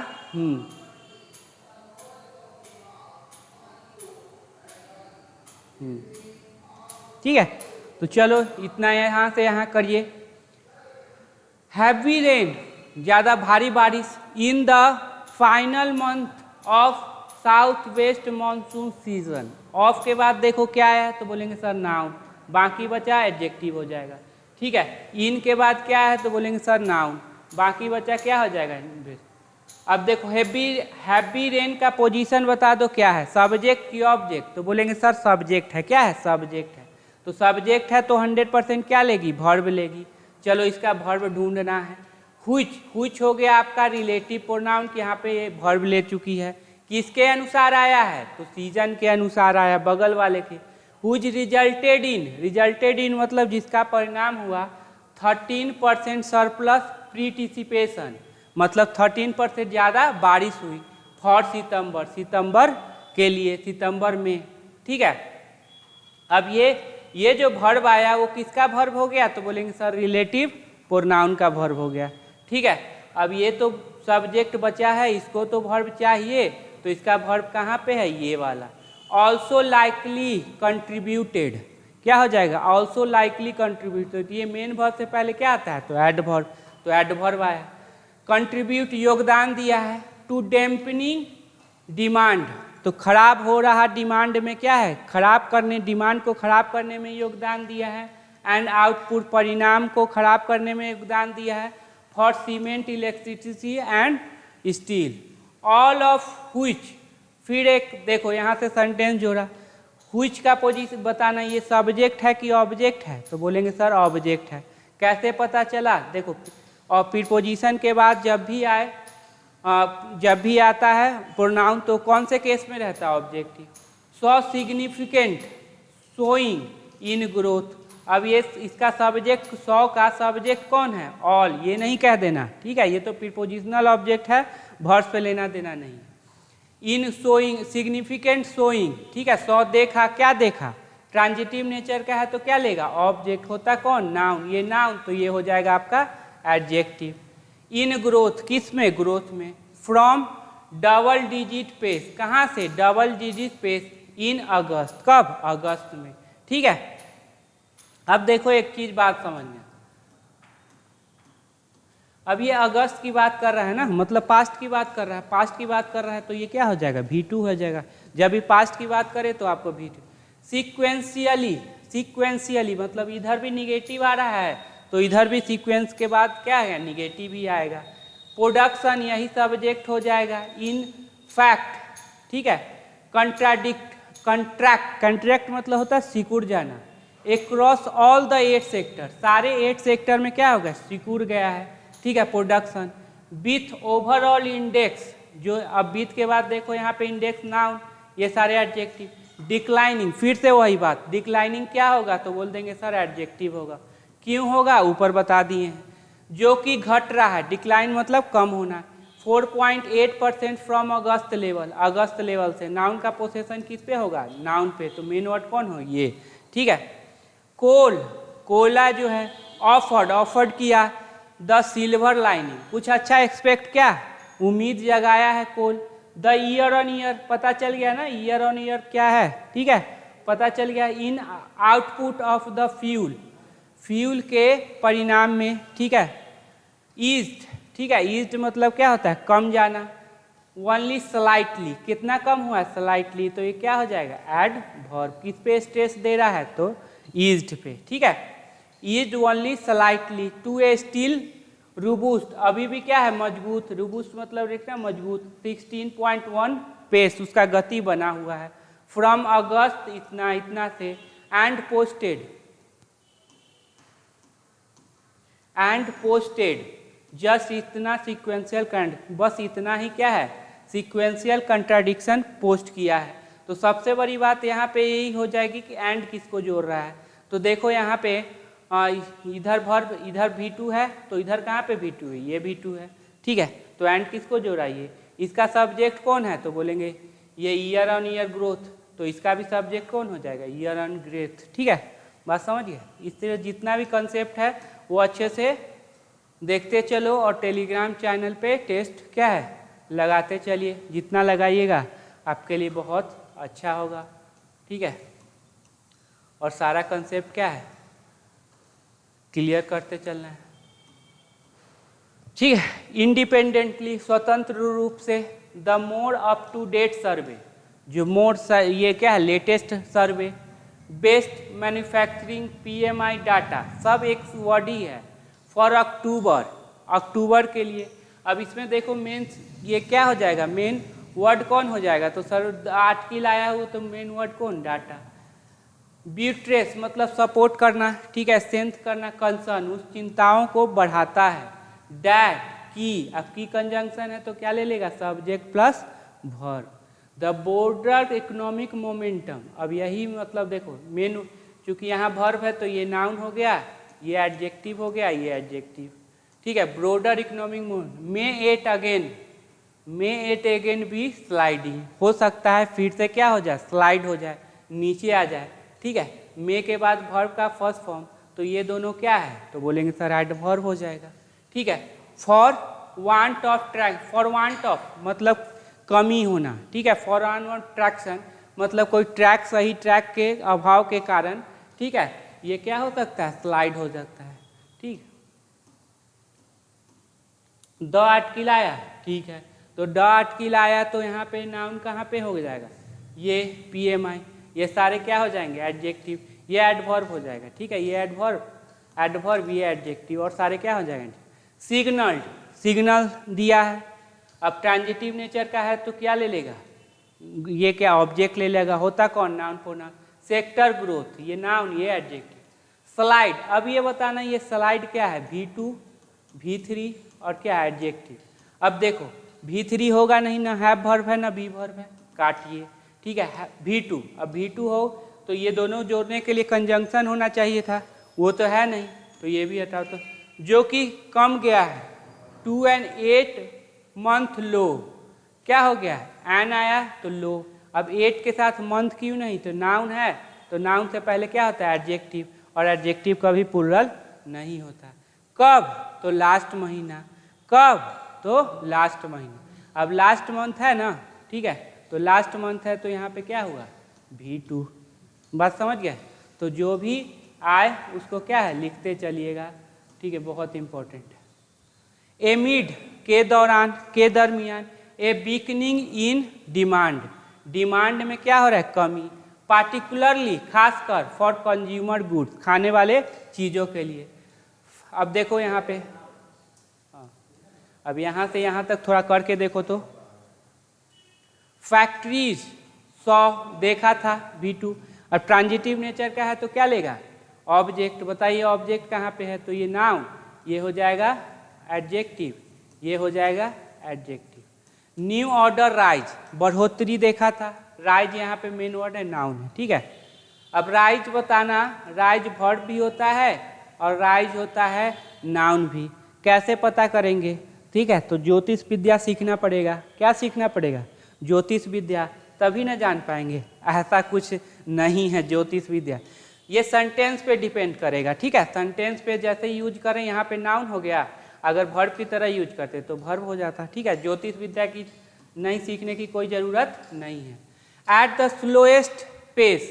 ठीक है, तो चलो इतना यहाँ से यहाँ करिए। हैवी रेन, ज़्यादा भारी बारिश in the final month of south west monsoon season. Of के बाद देखो क्या है, तो बोलेंगे सर नाउन, बाकी बचा एडजेक्टिव हो जाएगा। ठीक है, इन के बाद क्या है, तो बोलेंगे सर नाउन, बाकी बचा क्या हो जाएगा। अब देखो हैवी रेन का पोजीशन बता दो क्या है, सब्जेक्ट की ऑब्जेक्ट, तो बोलेंगे सर सब्जेक्ट है। क्या है, सब्जेक्ट है। तो सब्जेक्ट है तो 100% क्या लेगी, वर्ब लेगी। चलो इसका वर्ब ढूंढना है। हुच हो गया आपका रिलेटिव प्रोनाउन, कि यहाँ पे वर्ब ले चुकी है। किसके अनुसार आया है, तो सीजन के अनुसार आया, बगल वाले के। हुज रिजल्टेड इन मतलब जिसका परिणाम हुआ 13% सरप्लस प्रीटिसिपेशन, मतलब 13% ज़्यादा बारिश हुई। फॉर सितंबर के लिए, सितंबर में। ठीक है, अब ये जो वर्ब आया वो किसका वर्ब हो गया, तो बोलेंगे सर रिलेटिव प्रोनाउन का वर्ब हो गया। ठीक है, अब ये तो सब्जेक्ट बचा है, इसको तो वर्ब चाहिए, तो इसका वर्ब कहाँ पे है, ये वाला। ऑल्सो लाइकली कंट्रीब्यूटेड, क्या हो जाएगा, ऑल्सो लाइकली कंट्रीब्यूटेड। ये मेन वर्ब से पहले क्या आता है, तो एडवर्ब, तो एडवर्ब आया। कंट्रीब्यूट योगदान दिया है। टू डैम्पनिंग डिमांड, तो खराब हो रहा डिमांड में क्या है, खराब करने, डिमांड को खराब करने में योगदान दिया है। एंड आउटपुट, परिणाम को खराब करने में योगदान दिया है। For cement, electricity and steel, all of which. फिर एक देखो यहाँ से सेंटेंस जोड़ा, व्हिच का पोजीशन बताना, ये सब्जेक्ट है कि ऑब्जेक्ट है, तो बोलेंगे सर ऑब्जेक्ट है। कैसे पता चला, देखो, और प्रीपोजिशन के बाद जब भी आता है प्रोनाउन, तो कौन से केस में रहता है, objective. So significant showing in growth, अब ये इसका सब्जेक्ट, 100 का सब्जेक्ट कौन है, ऑल, ये नहीं कह देना। ठीक है, ये तो प्रीपोजिशनल ऑब्जेक्ट है, वर्ब पे लेना देना नहीं। इन शोइंग, सिग्निफिकेंट शोइंग, ठीक है, 100 देखा, क्या देखा, ट्रांजिटिव नेचर का है तो क्या लेगा, ऑब्जेक्ट होता कौन, नाउन, ये नाउन, तो ये हो जाएगा आपका एडजेक्टिव। इन ग्रोथ, किस में, ग्रोथ में। फ्रॉम डबल डिजिट पेस, कहाँ से, डबल डिजिट पेस इन अगस्त, कब, अगस्त में। ठीक है, अब देखो एक चीज बात समझना, अब ये अगस्त की बात कर रहा है ना, मतलब पास्ट की बात कर रहा है, पास्ट की बात कर रहा है, तो ये क्या हो जाएगा, V2 हो जाएगा। जब भी पास्ट की बात करे तो आपको V2। सिक्वेंशियली मतलब इधर भी निगेटिव आ रहा है, तो इधर भी सीक्वेंस के बाद क्या है, निगेटिव ही आएगा। प्रोडक्शन, यही सब्जेक्ट हो जाएगा। इन फैक्ट, ठीक है। कंट्रैक्ट मतलब होता है सिकुड़ जाना। एक्रॉस ऑल द 8 सेक्टर, सारे 8 सेक्टर में क्या होगा, सिकुड़ गया है। ठीक है, प्रोडक्शन। विथ ओवरऑल इंडेक्स, जो अब विथ के बाद देखो यहाँ पे इंडेक्स, नाउन, ये सारे एडजेक्टिव। डिक्लाइनिंग, फिर से वही बात, डिक्लाइनिंग क्या होगा, तो बोल देंगे सर एडजेक्टिव होगा। क्यों होगा, ऊपर बता दिए हैं। जो कि घट रहा है, डिक्लाइन मतलब कम होना। 4.8% from August level, August level से। नाउन का पोसेशन किस पे होगा, नाउन पे, तो मेन वर्ड कौन हो, ये। ठीक है। कोला जो है, ऑफर्ड किया। द सिल्वर लाइनिंग, कुछ अच्छा एक्सपेक्ट, क्या उम्मीद जगाया है कोल। द ईयर ऑन ईयर, पता चल गया ना, ईयर ऑन ईयर क्या है, ठीक है, पता चल गया। इन आउटपुट ऑफ द फ्यूल के परिणाम में, ठीक है। ईज्ड, ठीक है, ईज्ड मतलब क्या होता है, कम जाना। ओनली स्लाइटली, कितना कम हुआ है, स्लाइटली, तो ये क्या हो जाएगा, एडवर्ब। किस पे स्ट्रेस दे रहा है, तो ईज्ड पे। ठीक है, eased only slightly to a still robust, अभी भी क्या है, मजबूत। रोबूस्ट मतलब देखना मजबूत। 16.1 पेस उसका गति बना हुआ है। फ्रॉम अगस्त, इतना से। एंड पोस्टेड जस्ट इतना सीक्वेंशियल बस इतना ही क्या है, सीक्वेंशियल कंट्राडिक्शन पोस्ट किया है। तो सबसे बड़ी बात यहाँ पे यही हो जाएगी कि एंड किसको जोड़ रहा है। तो देखो यहाँ पे इधर वर्ब, इधर V2 है, तो इधर कहाँ पे V2 है, ये V2 है। ठीक है, तो एंड किसको जोड़ा, ये। इसका सब्जेक्ट कौन है, तो बोलेंगे ये ईयर ऑन ईयर ग्रोथ, तो इसका भी सब्जेक्ट कौन हो जाएगा, ईयर ऑन ग्रोथ। ठीक है, बात समझ गए। इस तरह जितना भी कंसेप्ट है वो अच्छे से देखते चलो, और टेलीग्राम चैनल पे टेस्ट क्या है, लगाते चलिए। जितना लगाइएगा आपके लिए बहुत अच्छा होगा। ठीक है। और सारा कंसेप्ट क्या है, क्लियर करते चलना है। ठीक है, इंडिपेंडेंटली, स्वतंत्र रूप से, the more up to date survey, जो मोर ये क्या है, latest survey, best manufacturing PMI data, सब एक वर्ड ही है, फॉर अक्टूबर, अक्टूबर के लिए। अब इसमें देखो मेन ये क्या हो जाएगा, मेन वर्ड कौन हो जाएगा, तो सर आर्टिकल आया हुआ तो मेन वर्ड कौन, डाटा। ब्यूट्रेस मतलब सपोर्ट करना, ठीक है, स्ट्रेंथ करना, कंसर्न उस चिंताओं को बढ़ाता है। डैट की, अब की कंजंक्शन है तो क्या ले लेगा, subject plus verb. The border economic momentum, अब यही मतलब देखो मेन, चूंकि यहाँ वर्ब है तो ये नाउन हो गया, ये एडजेक्टिव हो गया, ये एडजेक्टिव, ठीक है। Brother economic moment, may at again, may at again भी स्लाइडिंग, हो सकता है फिर से क्या हो जाए, स्लाइड हो जाए, नीचे आ जाए, ठीक है। मे के बाद वर्ब का फर्स्ट फॉर्म, तो ये दोनों क्या है, तो बोलेंगे सर एडवर्ब हो जाएगा, ठीक है। For want of track, for want of मतलब कमी होना, ठीक है। फॉर ऑन ट्रैक्शन मतलब कोई ट्रैक, सही ट्रैक के अभाव के कारण, ठीक है, ये क्या हो सकता है, स्लाइड हो सकता है, ठीक। द आर्टिकल आया, ठीक है, तो द आर्टिकल आया तो यहाँ पे नाउन कहाँ पे हो जाएगा, ये PMI, ये सारे क्या हो जाएंगे, एडजेक्टिव, ये एडवर्ब हो जाएगा, ठीक है, ये एडवर्ब, एडवर्ब, ये एडजेक्टिव, और सारे क्या हो जाएंगे। सिग्नल्ड, सिग्नल दिया है, अब ट्रांजिटिव नेचर का है तो क्या ले लेगा, ये क्या ऑब्जेक्ट ले लेगा, होता कौन, नाउन प्रोनाउन। सेक्टर ग्रोथ, ये नाउन, ये एडजेक्टिव। स्लाइड, अब ये बताना ये स्लाइड क्या है, V2 V3 और क्या एडजेक्टिव। अब देखो V3 होगा नहीं, ना हैव वर्ब है ना बी वर्ब है, काटिए, ठीक है। V2, अब V2 हो तो ये दोनों जोड़ने के लिए कंजंक्शन होना चाहिए था, वो तो है नहीं, तो ये भी हटाओ, तो जो कि कम गया है, 2 and 8 मंथ लो, क्या हो गया, एन आया तो लो। अब 8 के साथ मंथ क्यों नहीं, तो नाउन है, तो नाउन से पहले क्या होता है, एडजेक्टिव, और एडजेक्टिव कभी प्लुरल नहीं होता। कब, तो लास्ट महीना, कब, तो लास्ट महीना। अब लास्ट मंथ है ना, ठीक है, तो लास्ट मंथ है तो यहाँ पे क्या हुआ, V2, बात समझ गए। तो जो भी आए उसको क्या है, लिखते चलिएगा, ठीक है, बहुत इंपॉर्टेंट है। एमिड के दौरान, के दरमियान, ए वीकनिंग इन डिमांड, डिमांड में क्या हो रहा है, कमी, पार्टिकुलरली खासकर, फॉर कंज्यूमर गुड्स, खाने वाले चीज़ों के लिए। अब देखो यहाँ पे, अब यहाँ से यहाँ तक थोड़ा करके देखो तो, फैक्ट्रीज 100 देखा था V2, और ट्रांजिटिव नेचर का है तो क्या लेगा, ऑब्जेक्ट, बताइए ऑब्जेक्ट कहाँ पे है, तो ये नाउन, ये हो जाएगा एडजेक्टिव, ये हो जाएगा एडजेक्टिव। न्यू ऑर्डर राइज, बढ़ोतरी देखा था, राइज यहाँ पे मेन वर्ड है, नाउन है, ठीक है। अब राइज बताना, राइज वर्ब भी होता है और राइज होता है नाउन भी, कैसे पता करेंगे, ठीक है। तो ज्योतिष विद्या सीखना पड़ेगा, क्या सीखना पड़ेगा, ज्योतिष विद्या, तभी ना जान पाएंगे, ऐसा कुछ नहीं है ज्योतिष विद्या, ये सेंटेंस पे डिपेंड करेगा, ठीक है। सेंटेंस पे जैसे यूज करें, यहाँ पे नाउन हो गया, अगर वर्ब की तरह यूज करते तो वर्ब हो जाता, ठीक है। ज्योतिष विद्या की नहीं सीखने की कोई ज़रूरत नहीं है। एट द स्लोएस्ट पेस,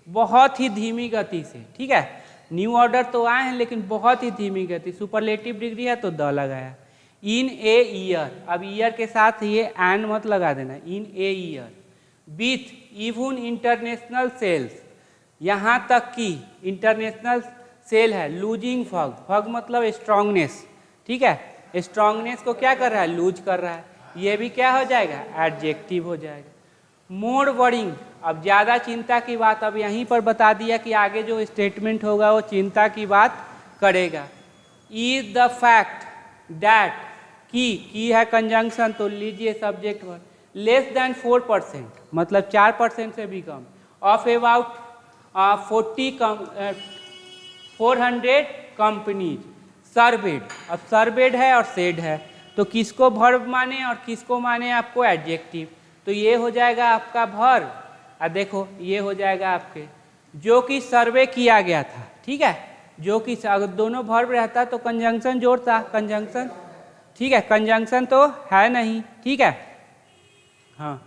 बहुत ही धीमी गति से, ठीक है। न्यू ऑर्डर तो आए हैं लेकिन बहुत ही धीमी गति, सुपरलेटिव डिग्री है तो द लगाया। इन ए ईयर, अब ईयर के साथ ये एन मत लगा देना, in a year. With even international sales, यहाँ तक कि इंटरनेशनल सेल है, लूजिंग फग, फग मतलब स्ट्रांगनेस, ठीक है, स्ट्रांगनेस को क्या कर रहा है, लूज कर रहा है, ये भी क्या हो जाएगा, एडजेक्टिव हो जाएगा। मोर वरिंग, अब ज़्यादा चिंता की बात, अब यहीं पर बता दिया कि आगे जो स्टेटमेंट होगा वो चिंता की बात करेगा। इज द फैक्ट दैट, की है कंजंक्शन तो लीजिए सब्जेक्ट वर्ब, लेस देन 4% मतलब 4% से भी कम, ऑफ अबाउट 400 कंपनीज सर्वेड, अब सर्वेड है और सेड है तो किसको वर्ब माने और किसको माने आपको एडजेक्टिव, तो ये हो जाएगा आपका वर्ब, और देखो ये हो जाएगा आपके जो कि सर्वे किया गया था, ठीक है। जो कि अगर दोनों वर्ब रहता तो कंजंक्शन जोड़ता, कंजंक्शन, ठीक है, कंजंक्शन तो है नहीं, ठीक है, हाँ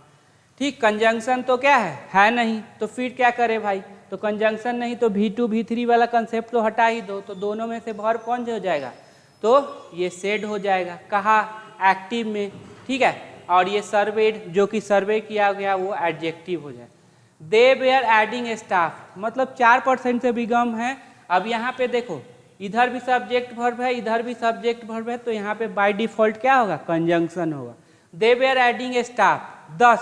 ठीक, कंजंक्शन तो क्या है नहीं, तो फिर क्या करे भाई, तो कंजंक्शन नहीं तो V2 V3 वाला कंसेप्ट तो हटा ही दो, तो दोनों में से वर्ब कौन हो जाएगा, तो ये सेड हो जाएगा। कहाँ, एक्टिव में, ठीक है। और ये सर्वेड, जो कि सर्वे किया गया, वो एडजेक्टिव हो जाए। दे वेयर एडिंग स्टाफ, मतलब 4% से भी कम है। अब यहाँ पे देखो, इधर भी सब्जेक्ट वर्ब है, इधर भी सब्जेक्ट वर्ब है, तो यहाँ पे बाय डिफॉल्ट क्या होगा, कंजंक्शन होगा। दे वेयर एडिंग स्टाफ 10,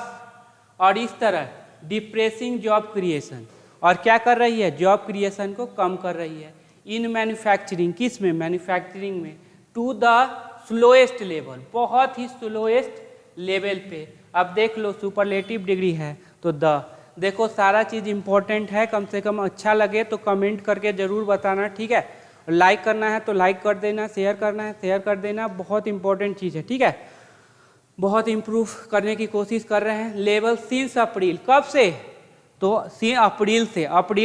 और इस तरह डिप्रेसिंग जॉब क्रिएशन, और क्या कर रही है, जॉब क्रिएशन को कम कर रही है। इन मैन्युफैक्चरिंग, किस में, मैन्युफैक्चरिंग में। टू द स्लोएस्ट लेवल, बहुत ही स्लोएस्ट लेवल पे। अब देख लो सुपरलेटिव डिग्री है तो द, देखो सारा चीज़ इंपॉर्टेंट है, कम से कम अच्छा लगे तो कमेंट करके ज़रूर बताना, ठीक है। लाइक करना है तो लाइक कर देना, शेयर करना है शेयर कर देना, बहुत इंपॉर्टेंट चीज़ है, ठीक है। बहुत इम्प्रूव करने की कोशिश कर रहे हैं। लेवल सिंस अप्रैल, कब से, तो अप्रैल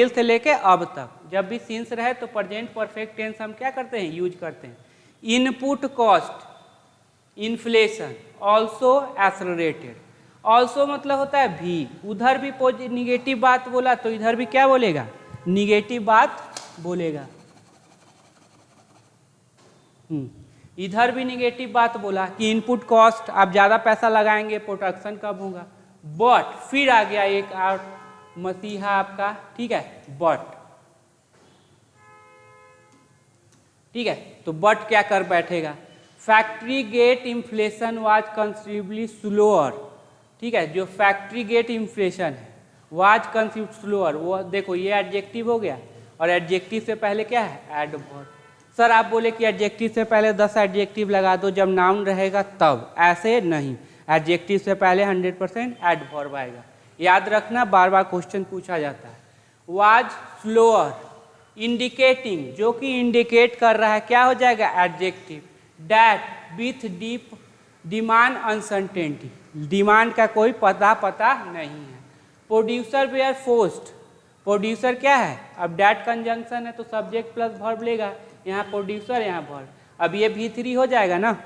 से लेके अब तक, जब भी सिंस रहे तो प्रेजेंट परफेक्ट टेंस हम क्या करते हैं, यूज करते हैं। Input cost inflation also accelerated, also मतलब होता है भी, उधर भी निगेटिव बात बोला तो इधर भी क्या बोलेगा, निगेटिव बात बोलेगा। इधर भी निगेटिव बात बोला कि इनपुट कॉस्ट, आप ज़्यादा पैसा लगाएंगे प्रोडक्शन कम होगा। बट फिर आ गया एक और मसीहा आपका, ठीक है, बट, ठीक है। तो बट क्या कर बैठेगा, factory gate inflation was considerably slower, ठीक है। जो फैक्ट्री गेट इन्फ्लेशन है वाज कंसिडरेबली स्लोअर, वो देखो ये एडजेक्टिव हो गया, और एडजेक्टिव से पहले क्या है, एडवर्ब। सर आप बोले कि एडजेक्टिव से पहले 10 एडजेक्टिव लगा दो जब नाउन रहेगा तब, ऐसे नहीं, एडजेक्टिव से पहले 100% एडवर्ब आएगा। याद रखना, बार बार क्वेश्चन पूछा जाता है। वाज स्लोअर इंडिकेटिंग, जो कि इंडिकेट कर रहा है, क्या हो जाएगा, adjective. That with deep demand uncertainty, demand का कोई पता नहीं है। प्रोड्यूसर वेयर फोर्स्ड, प्रोड्यूसर क्या है, अब डैट कंजंक्शन है तो सब्जेक्ट प्लस वर्ब लेगा, यहाँ प्रोड्यूसर यहाँ वर्ब। अब ये V3 हो जाएगा ना,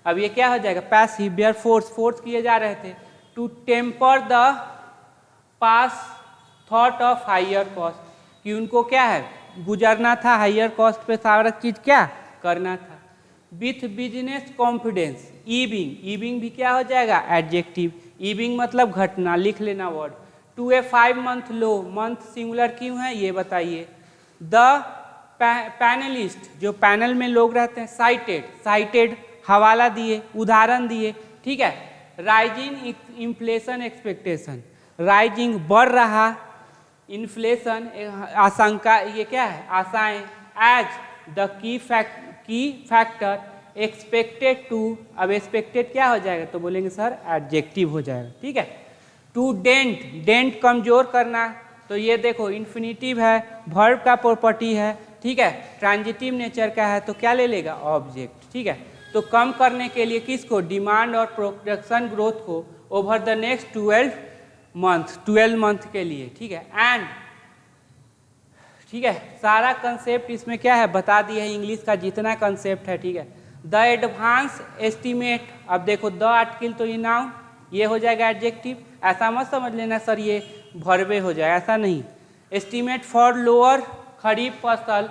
अब ये क्या हो जाएगा, पैसिव, वेयर फोर्स किए जा रहे थे। To temper the pass through of higher cost, कि उनको क्या है, गुजरना था हायर कॉस्ट पे, सारा चीज क्या करना था। विथ बिजनेस कॉन्फिडेंस, ईविंग भी क्या हो जाएगा, एडजेक्टिव। ईविंग मतलब घटना, लिख लेना वर्ड। टू ए 5 मंथ लो, मंथ सिंगुलर क्यों है ये बताइए। द पैनलिस्ट, जो पैनल में लोग रहते हैं, साइटेड हवाला दिए, उदाहरण दिए, ठीक है। राइजिंग इन्फ्लेशन एक्सपेक्टेशन, राइजिंग बढ़ रहा, इन्फ्लेशन आशंका, ये क्या है, आशाएं। As the key factor expected to, अब एक्सपेक्टेड क्या हो जाएगा, तो बोलेंगे सर एडजेक्टिव हो जाएगा, ठीक है। टू डेंट कमजोर करना, तो ये देखो इन्फिनिटिव है, वर्ब का प्रॉपर्टी है, ठीक है, ट्रांजिटिव नेचर का है, तो क्या ले लेगा, ऑब्जेक्ट, ठीक है। तो कम करने के लिए किसको, डिमांड और प्रोडक्शन ग्रोथ को ओवर द नेक्स्ट 12 मंथ के लिए, ठीक है। एंड, ठीक है, सारा कंसेप्ट इसमें क्या है बता दिया है, इंग्लिश का जितना कंसेप्ट है, ठीक है। द एडवांस एस्टिमेट, अब देखो द आर्टिकल तो ये नाउन, ये हो जाएगा एडजेक्टिव, ऐसा मत समझ लेना सर ये वर्बे हो जाए, ऐसा नहीं। एस्टिमेट फॉर लोअर खरीफ फसल,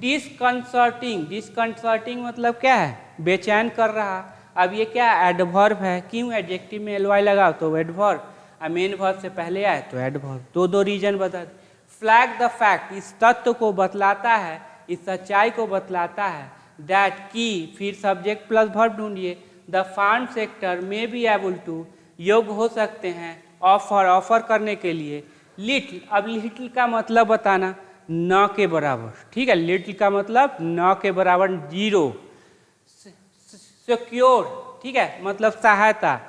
डिसकंसर्टिंग मतलब क्या है, बेचैन कर रहा। अब ये क्या एडवर्ब है, क्यों, एडजेक्टिव में ly लगाओ तो एडवर्ब, और मेन वर्ब से पहले आए तो एडवर्ब। दो रीजन बता। फ्लैग द फैक्ट, इस तत्व को बतलाता है, इस सच्चाई को बतलाता है। दैट की, फिर सब्जेक्ट प्लस वर्ब ढूंढिए। द फार्म सेक्टर में बी एबल टू, योग्य हो सकते हैं, ऑफर करने के लिए। लिटिल, अब लिटिल का मतलब बताना, न के बराबर, ठीक है। लिटिल का मतलब न के बराबर, जीरो। सिक्योर, ठीक है, मतलब सहायता।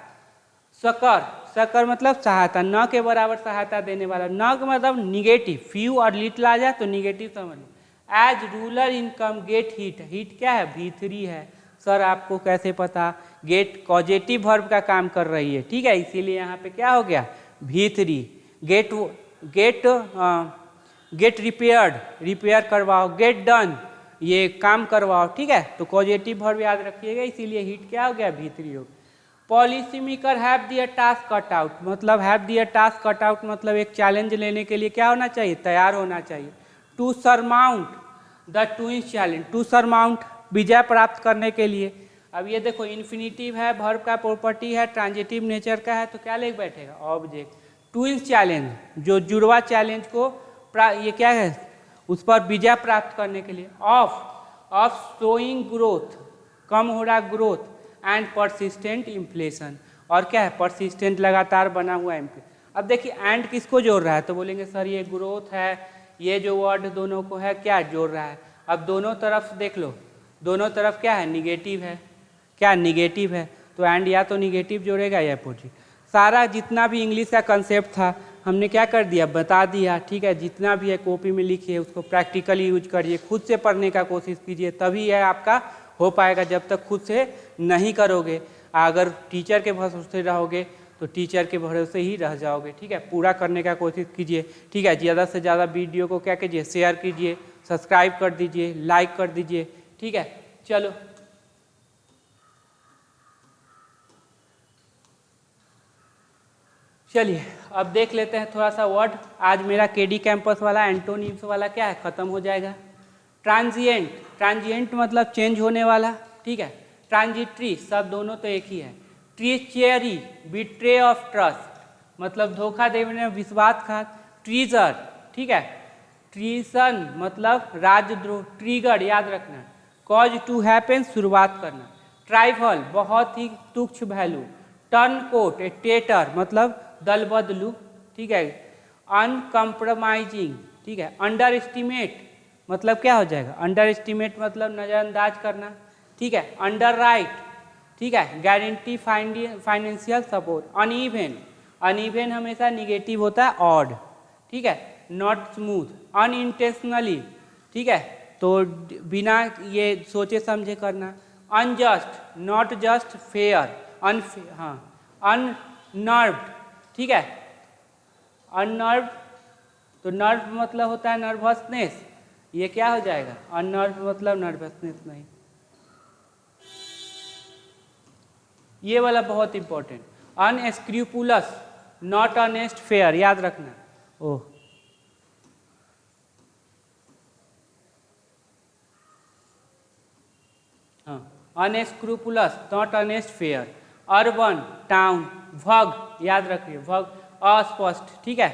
सकर मतलब सहायता, न के बराबर सहायता देने वाला। न का मतलब निगेटिव, फ्यू और लिटिल आ जाए तो निगेटिव समझ लो। As rural income get hit क्या है, V3 है। सर आपको कैसे पता, गेट पॉजिटिव वर्ब का काम कर रही है, ठीक है, इसीलिए यहाँ पे क्या हो गया, V3। गेट रिपेयर करवाओ, गेट डन ये काम करवाओ, ठीक है। तो पॉजिटिव वर्ब याद रखिएगा, इसीलिए हीट क्या हो गया, V3 हो। Policy maker have their task cut out, मतलब have their task cut out मतलब एक चैलेंज लेने के लिए क्या होना चाहिए, तैयार होना चाहिए। To surmount the twins challenge, to surmount विजय प्राप्त करने के लिए। अब ये देखो इन्फिनिटिव है, वर्ब का प्रॉपर्टी है, ट्रांजिटिव नेचर का है, तो क्या लेके बैठेगा, ऑब्जेक्ट। ट्विंस चैलेंज जो जुड़वा चैलेंज को ये क्या है, उस पर विजय प्राप्त करने के लिए। ऑफ शोइंग ग्रोथ, कम हो रहा ग्रोथ, एंड परसिस्टेंट इन्फ्लेशन, और क्या है, परसिस्टेंट लगातार बना हुआ है। अब देखिए एंड किसको जोड़ रहा है, तो बोलेंगे सर ये ग्रोथ है, ये जो वर्ड दोनों को है क्या जोड़ रहा है। अब दोनों तरफ देख लो, दोनों तरफ क्या है, निगेटिव है, क्या निगेटिव है, तो एंड या तो निगेटिव जोड़ेगा या पॉजिटिव। सारा जितना भी इंग्लिश का कंसेप्ट था हमने क्या कर दिया, बता दिया, ठीक है। जितना भी है कॉपी में लिखिए, उसको प्रैक्टिकली यूज करिए, खुद से पढ़ने का कोशिश कीजिए, तभी यह आपका हो पाएगा। जब तक खुद से नहीं करोगे, अगर टीचर के भरोसे रहोगे तो टीचर के भरोसे ही रह जाओगे, ठीक है। पूरा करने का कोशिश कीजिए, ठीक है। ज़्यादा से ज़्यादा वीडियो को क्या कीजिए, शेयर कीजिए, सब्सक्राइब कर दीजिए, लाइक कर दीजिए, ठीक है। चलो चलिए अब देख लेते हैं थोड़ा सा वर्ड। आज मेरा केडी कैंपस वाला एंटोनिम्स वाला क्या है, ख़त्म हो जाएगा। ट्रांजिएंट, ट्रांजिएंट मतलब चेंज होने वाला, ठीक है। ट्रांजिटरी, सब दोनों तो एक ही है। ट्रीचेरी, बिट्रे ऑफ ट्रस्ट मतलब धोखा देने, विश्वासघात। ट्रीजर, ठीक है। ट्रीसन मतलब राजद्रोह। ट्रिगर याद रखना, कॉज टू हैपन शुरुआत करना। ट्राइवल बहुत ही तुच्छ वैल्यू। टर्न कोट, ए टेटर मतलब दल बदलू, ठीक है। अनकम्प्रोमाइजिंग, ठीक है। अंडर एस्टिमेट मतलब क्या हो जाएगा, अंडर एस्टिमेट मतलब नज़रअंदाज करना, ठीक है। अंडर राइट, ठीक है। Guarantee financial support. Uneven, uneven हमेशा निगेटिव होता है, ऑड, ठीक है। Not smooth. अनइंटेंशनली, ठीक है, तो बिना ये सोचे समझे करना। अनजस्ट, नॉट जस्ट, फेयर, हाँ। अननर्व्ड, ठीक है। अननर्व्ड, तो नर्व मतलब होता है नर्वसनेस, ये क्या हो जाएगा, अननर्व मतलब नर्वसनेस नहीं। ये वाला बहुत इंपॉर्टेंट। अनस्क्रूपुलस, नॉट ऑनेस्ट, फेयर याद रखना। ओह हाँ, अनस्क्रूपुलस, not honest, fair. Urban, town. भग याद रखिए, भग अस्पष्ट, ठीक है।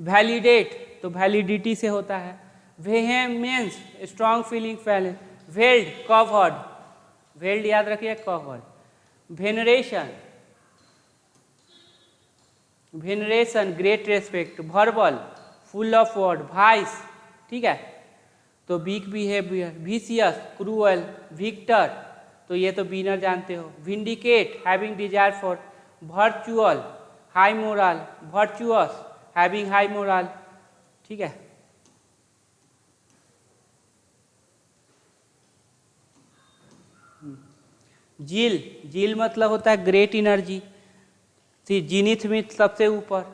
वैलिडेट तो वैलिडिटी से होता है। वेहेमेंस, स्ट्रॉन्ग फीलिंग फैले। वेल्ड, कवर्ड, वेल्ड याद रखिए, covered. Veneration, veneration great respect. Verbal, full of word. Vice, ठीक है, तो weak behaviour. Vicious, cruel. Victor, तो ये तो विनर जानते हो। Vindicate, having desire for. Virtual, high moral. Virtuous, having high moral, ठीक है। जील, जील मतलब होता है ग्रेट एनर्जी। जीनिथ में सबसे ऊपर।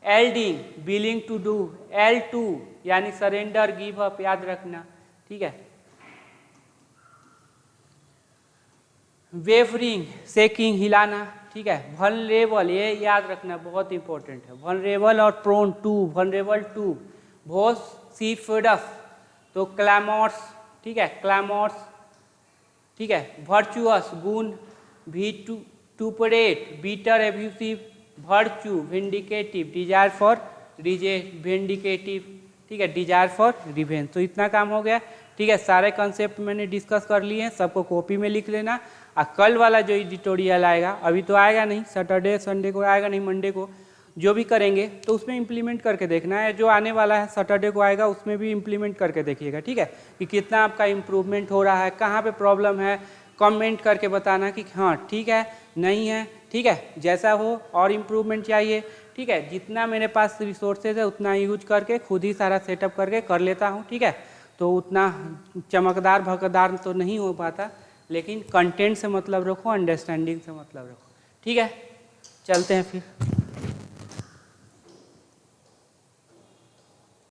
Yielding, willing to do. Yield to यानी सरेंडर, गिव अप याद रखना, ठीक है। वेवरिंग, शेकिंग, हिलाना, ठीक है। वनरेबल, ये याद रखना बहुत इंपॉर्टेंट है। वनरेबल और प्रोन टू, वनरेबल टू। भोस सी फेडफ, तो क्लैमोर्स, ठीक है, क्लैमोर्स, ठीक है। वर्चुअस, गुण। भी vituperate, beater, abusive. Virtue, vindictive, desire for vindictive, ठीक है, डिजायर फॉर रिवेंज। तो इतना काम हो गया, ठीक है। सारे कंसेप्ट मैंने डिस्कस कर लिए हैं, सबको कॉपी में लिख लेना। और कल वाला जो एडिटोरियल आएगा, अभी तो आएगा नहीं, सैटरडे संडे को आएगा नहीं, मंडे को जो भी करेंगे तो उसमें इम्प्लीमेंट करके देखना है। जो आने वाला है सैटरडे को आएगा, उसमें भी इम्प्लीमेंट करके देखिएगा, ठीक है, कि कितना आपका इम्प्रूवमेंट हो रहा है, कहाँ पे प्रॉब्लम है, कमेंट करके बताना कि हाँ ठीक है, नहीं है, ठीक है, जैसा हो और इम्प्रूवमेंट चाहिए, ठीक है। जितना मेरे पास रिसोर्सेज है उतना यूज करके खुद ही सारा सेटअप करके कर लेता हूँ, ठीक है। तो उतना चमकदार भकदार तो नहीं हो पाता, लेकिन कंटेंट से मतलब रखो, अंडरस्टैंडिंग से मतलब रखो, ठीक है। चलते हैं फिर।